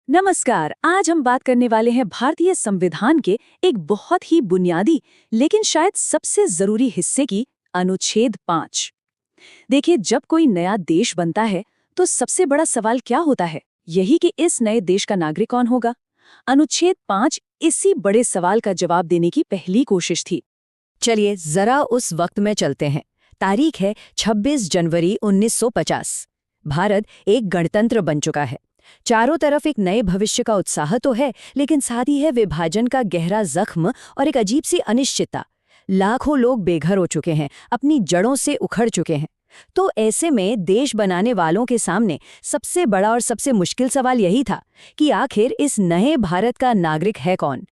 नमस्कार। आज हम बात करने वाले हैं भारतीय संविधान के एक बहुत ही बुनियादी लेकिन शायद सबसे जरूरी हिस्से की, अनुच्छेद 5। देखिए, जब कोई नया देश बनता है तो सबसे बड़ा सवाल क्या होता है? यही कि इस नए देश का नागरिक कौन होगा। अनुच्छेद 5 इसी बड़े सवाल का जवाब देने की पहली कोशिश थी। चलिए जरा उस वक्त में चलते हैं। तारीख है 26 जनवरी 1950। भारत एक गणतंत्र बन चुका है। चारों तरफ एक नए भविष्य का उत्साह तो है, लेकिन साथ ही है विभाजन का गहरा जख्म और एक अजीब सी अनिश्चितता। लाखों लोग बेघर हो चुके हैं, अपनी जड़ों से उखड़ चुके हैं। तो ऐसे में देश बनाने वालों के सामने सबसे बड़ा और सबसे मुश्किल सवाल यही था कि आखिर इस नए भारत का नागरिक है कौन।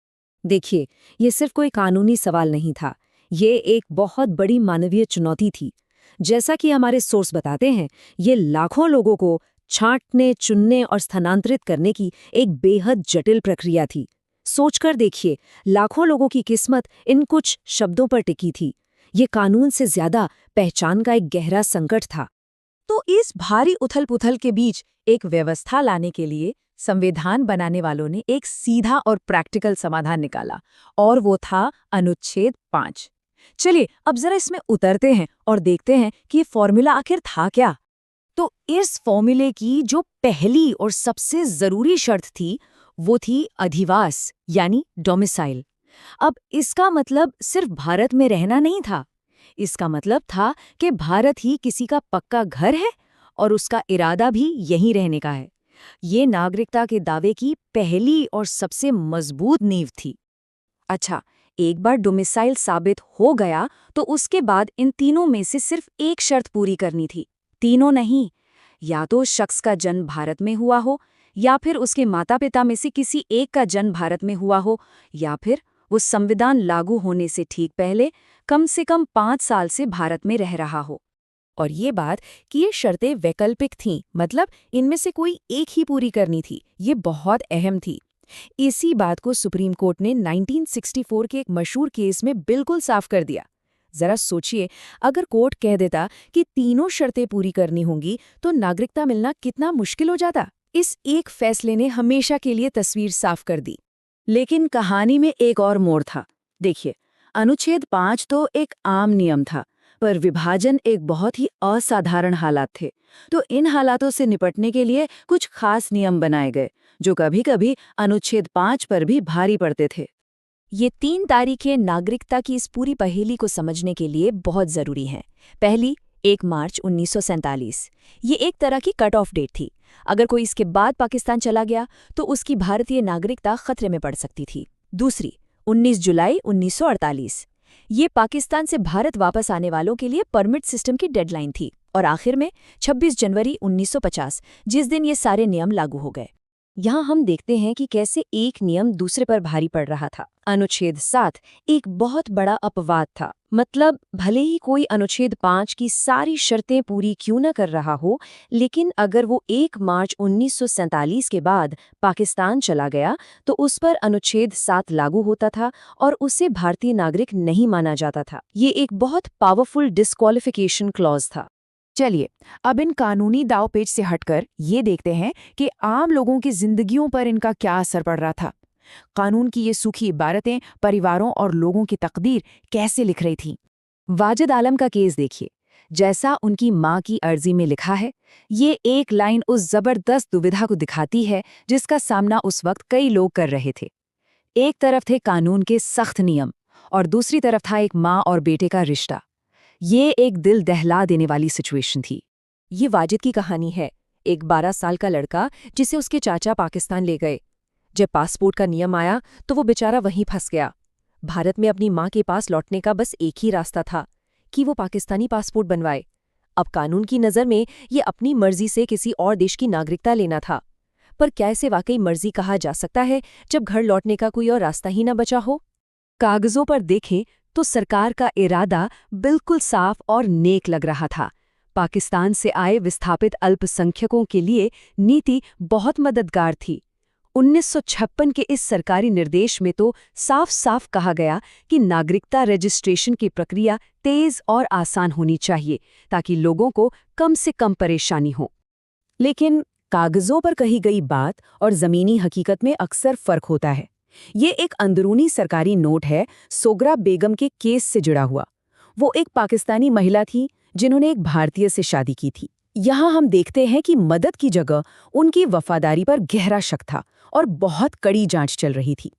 देखिए, ये सिर्फ कोई कानूनी सवाल नहीं था, ये एक बहुत बड़ी मानवीय चुनौती थी। जैसा कि हमारे सोर्स बताते हैं, ये लाखों लोगों को छांटने, चुनने और स्थानांतरित करने की एक बेहद जटिल प्रक्रिया थी। सोचकर देखिए, लाखों लोगों की किस्मत इन कुछ शब्दों पर टिकी थी। ये कानून से ज्यादा पहचान का एक गहरा संकट था। तो इस भारी उथल-पुथल के बीच एक व्यवस्था लाने के लिए संविधान बनाने वालों ने एक सीधा और प्रैक्टिकल समाधान निकाला, और वो था अनुच्छेद 5। चलिए अब जरा इसमें उतरते हैं और देखते हैं कि ये फॉर्मूला आखिर था क्या। तो इस फॉर्मूले की जो पहली और सबसे जरूरी शर्त थी, वो थी अधिवास यानी डोमिसाइल। अब इसका मतलब सिर्फ भारत में रहना नहीं था। इसका मतलब था कि भारत ही किसी का पक्का घर है और उसका इरादा भी यहीं रहने का है। ये नागरिकता के दावे की पहली और सबसे मजबूत नींव थी। अच्छा, एक बार डोमिसाइल साबित हो गया तो उसके बाद इन तीनों में से सिर्फ एक शर्त पूरी करनी थी। तीनों नहीं, या तो शख्स का जन्म भारत में हुआ हो, या फिर उसके माता पिता में से किसी एक का जन्म भारत में हुआ हो, या फिर वो संविधान लागू होने से ठीक पहले कम से कम 5 साल से भारत में रह रहा हो। और ये बात कि ये शर्तें वैकल्पिक थीं, मतलब इनमें से कोई एक ही पूरी करनी थी, ये बहुत अहम थी। इसी बात को सुप्रीम कोर्ट ने 1964 के एक मशहूर केस में बिल्कुल साफ कर दिया। जरा सोचिए, अगर कोर्ट कह देता कि तीनों शर्तें पूरी करनी होंगी तो नागरिकता मिलना कितना मुश्किल हो जाता। इस एक फैसले ने हमेशा के लिए तस्वीर साफ कर दी। लेकिन कहानी में एक और मोड़ था। देखिए, अनुच्छेद 5 तो एक आम नियम था, पर विभाजन एक बहुत ही असाधारण हालात थे। तो इन हालातों से निपटने के लिए कुछ खास नियम बनाए गए, जो कभी-कभी अनुच्छेद 5 पर भी भारी पड़ते थे। ये 3 तारीखें नागरिकता की इस पूरी पहेली को समझने के लिए बहुत जरूरी हैं। पहली, 1 मार्च 1947। ये एक तरह की कट ऑफ डेट थी। अगर कोई इसके बाद पाकिस्तान चला गया तो उसकी भारतीय नागरिकता खतरे में पड़ सकती थी। दूसरी, 19 जुलाई 1948। ये पाकिस्तान से भारत वापस आने वालों के लिए परमिट सिस्टम की डेडलाइन थी। और आखिर में 26 जनवरी 1950, जिस दिन ये सारे नियम लागू हो गए। यहाँ हम देखते हैं कि कैसे एक नियम दूसरे पर भारी पड़ रहा था। अनुच्छेद 7 एक बहुत बड़ा अपवाद था। मतलब भले ही कोई अनुच्छेद 5 की सारी शर्तें पूरी क्यों न कर रहा हो, लेकिन अगर वो 1 मार्च 1947 के बाद पाकिस्तान चला गया तो उस पर अनुच्छेद 7 लागू होता था और उसे भारतीय नागरिक नहीं माना जाता था। ये एक बहुत पावरफुल डिस्क्वालिफिकेशन क्लॉज था। चलिए, अब इन कानूनी दांवपेच से हटकर ये देखते हैं कि आम लोगों की जिंदगियों पर इनका क्या असर पड़ रहा था। कानून की ये सूखी इबारतें परिवारों और लोगों की तकदीर कैसे लिख रही थीं। वाजिद आलम का केस देखिए। जैसा उनकी माँ की अर्जी में लिखा है, ये एक लाइन उस जबरदस्त दुविधा को दिखाती है जिसका सामना उस वक्त कई लोग कर रहे थे। एक तरफ थे कानून के सख्त नियम और दूसरी तरफ था एक माँ और बेटे का रिश्ता। ये एक दिल दहला देने वाली सिचुएशन थी। ये वाजिद की कहानी है, एक 12 साल का लड़का जिसे उसके चाचा पाकिस्तान ले गए। जब पासपोर्ट का नियम आया तो वो बेचारा वहीं फंस गया। भारत में अपनी माँ के पास लौटने का बस एक ही रास्ता था कि वो पाकिस्तानी पासपोर्ट बनवाए। अब कानून की नज़र में ये अपनी मर्जी से किसी और देश की नागरिकता लेना था। पर क्या इसे वाकई मर्जी कहा जा सकता है जब घर लौटने का कोई और रास्ता ही न बचा हो? कागजों पर देखें तो सरकार का इरादा बिल्कुल साफ और नेक लग रहा था। पाकिस्तान से आए विस्थापित अल्पसंख्यकों के लिए नीति बहुत मददगार थी। 1956 के इस सरकारी निर्देश में तो साफ साफ कहा गया कि नागरिकता रजिस्ट्रेशन की प्रक्रिया तेज और आसान होनी चाहिए ताकि लोगों को कम से कम परेशानी हो। लेकिन कागजों पर कही गई बात और ज़मीनी हकीकत में अक्सर फ़र्क होता है। ये एक अंदरूनी सरकारी नोट है, सोगरा बेगम के केस से जुड़ा हुआ। वो एक पाकिस्तानी महिला थी जिन्होंने एक भारतीय से शादी की थी। यहाँ हम देखते हैं कि मदद की जगह उनकी वफादारी पर गहरा शक था और बहुत कड़ी जांच चल रही थी।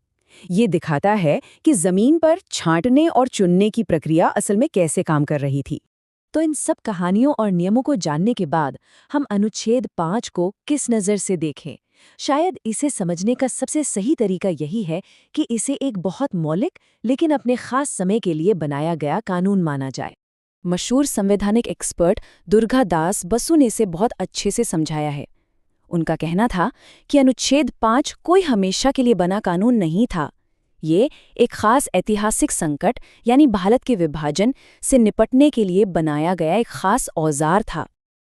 ये दिखाता है कि ज़मीन पर छांटने और चुनने की प्रक्रिया असल में कैसे काम कर रही थी। तो इन सब कहानियों और नियमों को जानने के बाद हम अनुच्छेद 5 को किस नज़र से देखें? शायद इसे समझने का सबसे सही तरीका यही है कि इसे एक बहुत मौलिक लेकिन अपने खास समय के लिए बनाया गया कानून माना जाए। मशहूर संवैधानिक एक्सपर्ट दुर्गा दास बसु ने इसे बहुत अच्छे से समझाया है। उनका कहना था कि अनुच्छेद 5 कोई हमेशा के लिए बना कानून नहीं था। ये एक खास ऐतिहासिक संकट यानी भारत के विभाजन से निपटने के लिए बनाया गया एक खास औजार था।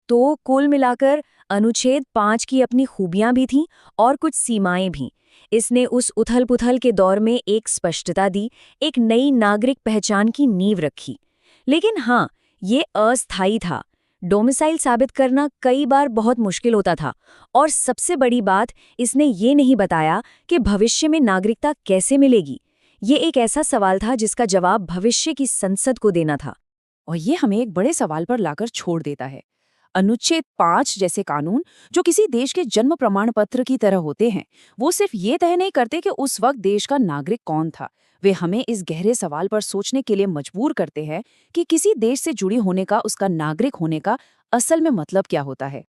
तो कुल मिलाकर अनुच्छेद 5 की अपनी खूबियां भी थीं और कुछ सीमाएं भी। इसने उस उथल-पुथल के दौर में एक स्पष्टता दी, एक नई नागरिक पहचान की नींव रखी। लेकिन हाँ, ये अस्थायी था। डोमिसाइल साबित करना कई बार बहुत मुश्किल होता था और सबसे बड़ी बात, इसने ये नहीं बताया कि भविष्य में नागरिकता कैसे मिलेगी। ये एक ऐसा सवाल था जिसका जवाब भविष्य की संसद को देना था। और ये हमें एक बड़े सवाल पर लाकर छोड़ देता है। अनुच्छेद 5 जैसे कानून, जो किसी देश के जन्म प्रमाण पत्र की तरह होते हैं, वो सिर्फ ये तय नहीं करते कि उस वक्त देश का नागरिक कौन था। वे हमें इस गहरे सवाल पर सोचने के लिए मजबूर करते हैं कि किसी देश से जुड़ी होने का, उसका नागरिक होने का असल में मतलब क्या होता है।